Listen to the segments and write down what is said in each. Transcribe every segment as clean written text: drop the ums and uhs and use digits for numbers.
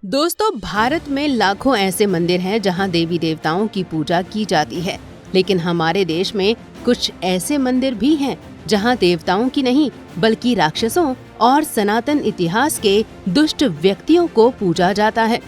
दोस्तों, भारत में लाखों ऐसे मंदिर हैं जहां देवी देवताओं की पूजा की जाती है, लेकिन हमारे देश में कुछ ऐसे मंदिर भी हैं जहां देवताओं की नहीं बल्कि राक्षसों और सनातन इतिहास के दुष्ट व्यक्तियों को पूजा जाता है।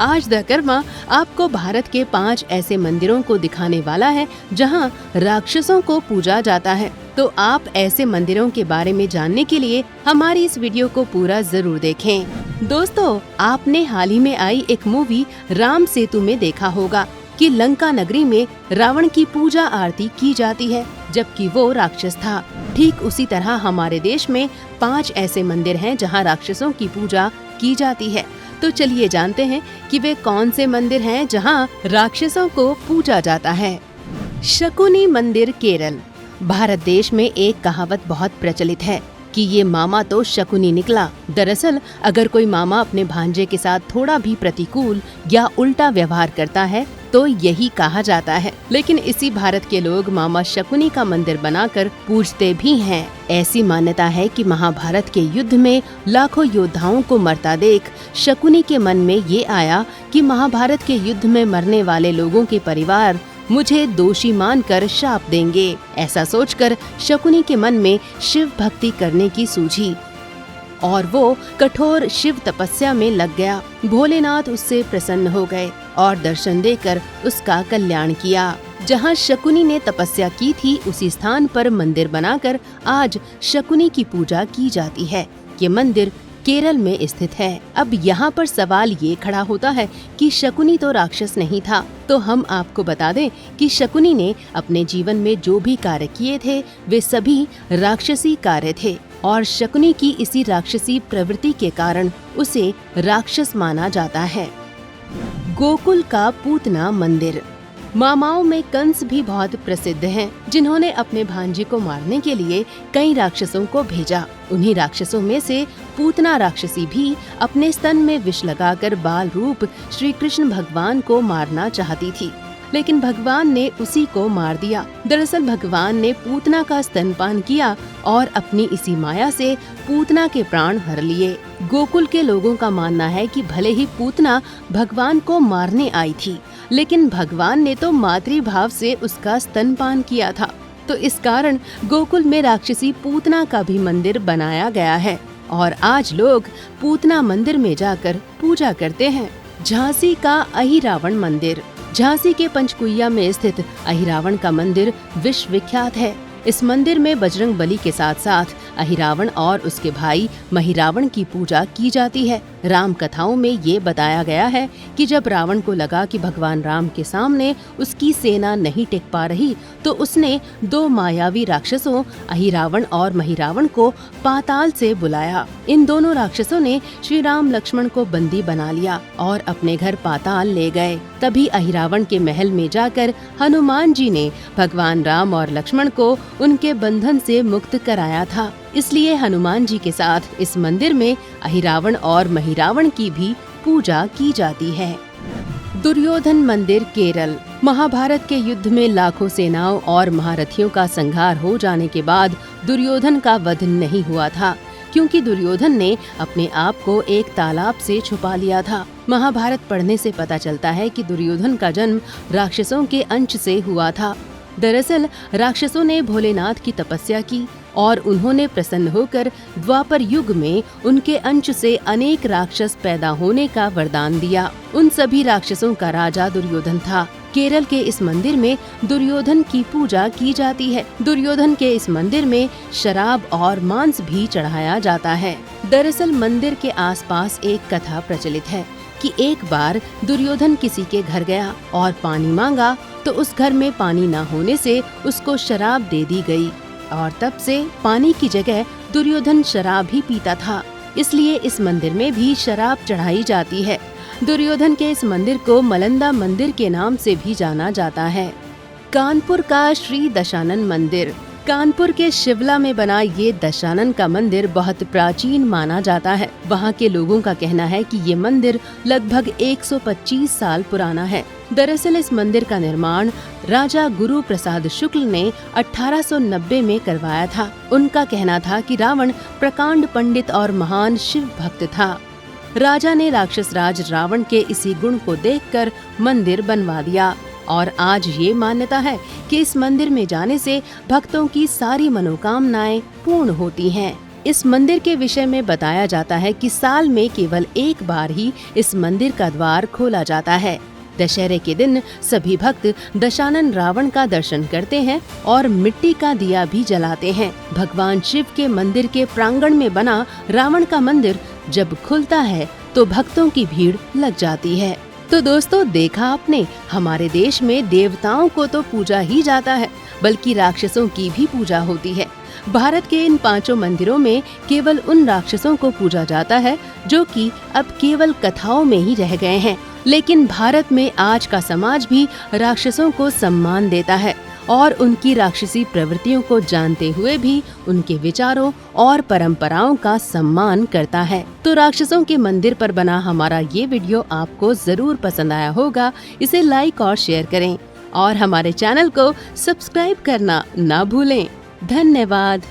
आज द कर्मा आपको भारत के 5 ऐसे मंदिरों को दिखाने वाला है जहां राक्षसों को पूजा जाता है। तो आप ऐसे मंदिरों के बारे में जानने के लिए हमारी इस वीडियो को पूरा जरूर देखें। दोस्तों, आपने हाल ही में आई एक मूवी राम सेतु में देखा होगा कि लंका नगरी में रावण की पूजा आरती की जाती है, जबकि वो राक्षस था। ठीक उसी तरह हमारे देश में 5 ऐसे मंदिर हैं जहां राक्षसों की पूजा की जाती है। तो चलिए जानते हैं कि वे कौन से मंदिर हैं जहां राक्षसों को पूजा जाता है। शकुनी मंदिर, केरल। भारत देश में एक कहावत बहुत प्रचलित है कि ये मामा तो शकुनी निकला। दरअसल अगर कोई मामा अपने भांजे के साथ थोड़ा भी प्रतिकूल या उल्टा व्यवहार करता है तो यही कहा जाता है। लेकिन इसी भारत के लोग मामा शकुनी का मंदिर बनाकर पूजते भी हैं। ऐसी मान्यता है कि महाभारत के युद्ध में लाखों योद्धाओं को मरता देख शकुनी के मन में ये आया कि महाभारत के युद्ध में मरने वाले लोगों के परिवार मुझे दोषी मानकर शाप देंगे। ऐसा सोचकर शकुनी के मन में शिव भक्ति करने की सूझी और वो कठोर शिव तपस्या में लग गया। भोलेनाथ उससे प्रसन्न हो गए और दर्शन देकर उसका कल्याण किया। जहाँ शकुनी ने तपस्या की थी उसी स्थान पर मंदिर बनाकर आज शकुनी की पूजा की जाती है। ये मंदिर केरल में स्थित है। अब यहाँ पर सवाल ये खड़ा होता है कि शकुनी तो राक्षस नहीं था, तो हम आपको बता दें कि शकुनी ने अपने जीवन में जो भी कार्य किए थे वे सभी राक्षसी कार्य थे और शकुनी की इसी राक्षसी प्रवृत्ति के कारण उसे राक्षस माना जाता है। गोकुल का पूतना मंदिर। मामाओं में कंस भी बहुत प्रसिद्ध हैं, जिन्होंने अपने भांजे को मारने के लिए कई राक्षसों को भेजा। उन्हीं राक्षसों में से पूतना राक्षसी भी अपने स्तन में विष लगाकर बाल रूप श्री कृष्ण भगवान को मारना चाहती थी, लेकिन भगवान ने उसी को मार दिया। दरअसल भगवान ने पूतना का स्तनपान किया और अपनी इसी माया से पूतना के प्राण हर लिए। गोकुल के लोगों का मानना है कि भले ही पूतना भगवान को मारने आई थी, लेकिन भगवान ने तो मातृभाव से उसका स्तनपान किया था। तो इस कारण गोकुल में राक्षसी पूतना का भी मंदिर बनाया गया है और आज लोग पूतना मंदिर में जाकर पूजा करते हैं। झांसी का अहिरावण मंदिर। झांसी के पंचकुइया में स्थित अहिरावण का मंदिर विश्व विख्यात है। इस मंदिर में बजरंग बली के साथ साथ अहिरावण और उसके भाई महिरावण की पूजा की जाती है। राम कथाओं में ये बताया गया है कि जब रावण को लगा कि भगवान राम के सामने उसकी सेना नहीं टिक पा रही, तो उसने 2 मायावी राक्षसों अहिरावण और महिरावण को पाताल से बुलाया। इन दोनों राक्षसों ने श्री राम लक्ष्मण को बंदी बना लिया और अपने घर पाताल ले गए। तभी अहिरावण के महल में जाकर हनुमान जी ने भगवान राम और लक्ष्मण को उनके बंधन से मुक्त कराया था। इसलिए हनुमान जी के साथ इस मंदिर में अहिरावण और महिरावण की भी पूजा की जाती है। दुर्योधन मंदिर, केरल। महाभारत के युद्ध में लाखों सेनाओं और महारथियों का संहार हो जाने के बाद दुर्योधन का वध नहीं हुआ था, क्योंकि दुर्योधन ने अपने आप को एक तालाब से छुपा लिया था। महाभारत पढ़ने से पता चलता है कि दुर्योधन का जन्म राक्षसों के अंश से हुआ था। दरअसल राक्षसों ने भोलेनाथ की तपस्या की और उन्होंने प्रसन्न होकर द्वापर युग में उनके अंश से अनेक राक्षस पैदा होने का वरदान दिया। उन सभी राक्षसों का राजा दुर्योधन था। केरल के इस मंदिर में दुर्योधन की पूजा की जाती है। दुर्योधन के इस मंदिर में शराब और मांस भी चढ़ाया जाता है। दरअसल मंदिर के आसपास एक कथा प्रचलित है कि एक बार दुर्योधन किसी के घर गया और पानी मांगा, तो उस घर में पानी न होने से उसको शराब दे दी गई और तब से पानी की जगह दुर्योधन शराब ही पीता था। इसलिए इस मंदिर में भी शराब चढ़ाई जाती है। दुर्योधन के इस मंदिर को मलंदा मंदिर के नाम से भी जाना जाता है। कानपुर का श्री दशानन मंदिर। कानपुर के शिवला में बना ये दशानन का मंदिर बहुत प्राचीन माना जाता है। वहाँ के लोगों का कहना है कि ये मंदिर लगभग 125 साल पुराना है। दरअसल इस मंदिर का निर्माण राजा गुरु प्रसाद शुक्ल ने 1890 में करवाया था। उनका कहना था कि रावण प्रकांड पंडित और महान शिव भक्त था। राजा ने राक्षस राज रावण के इसी गुण को देखकर मंदिर बनवा दिया और आज ये मान्यता है कि इस मंदिर में जाने से भक्तों की सारी मनोकामनाएं पूर्ण होती हैं। इस मंदिर के विषय में बताया जाता है कि साल में केवल एक बार ही इस मंदिर का द्वार खोला जाता है। दशहरे के दिन सभी भक्त दशानन रावण का दर्शन करते हैं और मिट्टी का दिया भी जलाते हैं। भगवान शिव के मंदिर के प्रांगण में बना रावण का मंदिर जब खुलता है तो भक्तों की भीड़ लग जाती है। तो दोस्तों, देखा आपने, हमारे देश में देवताओं को तो पूजा ही जाता है, बल्कि राक्षसों की भी पूजा होती है। भारत के इन 5 मंदिरों में केवल उन राक्षसों को पूजा जाता है जो कि अब केवल कथाओं में ही रह गए हैं। लेकिन भारत में आज का समाज भी राक्षसों को सम्मान देता है और उनकी राक्षसी प्रवृत्तियों को जानते हुए भी उनके विचारों और परंपराओं का सम्मान करता है। तो राक्षसों के मंदिर पर बना हमारा ये वीडियो आपको जरूर पसंद आया होगा। इसे लाइक और शेयर करें और हमारे चैनल को सब्सक्राइब करना ना भूलें। धन्यवाद।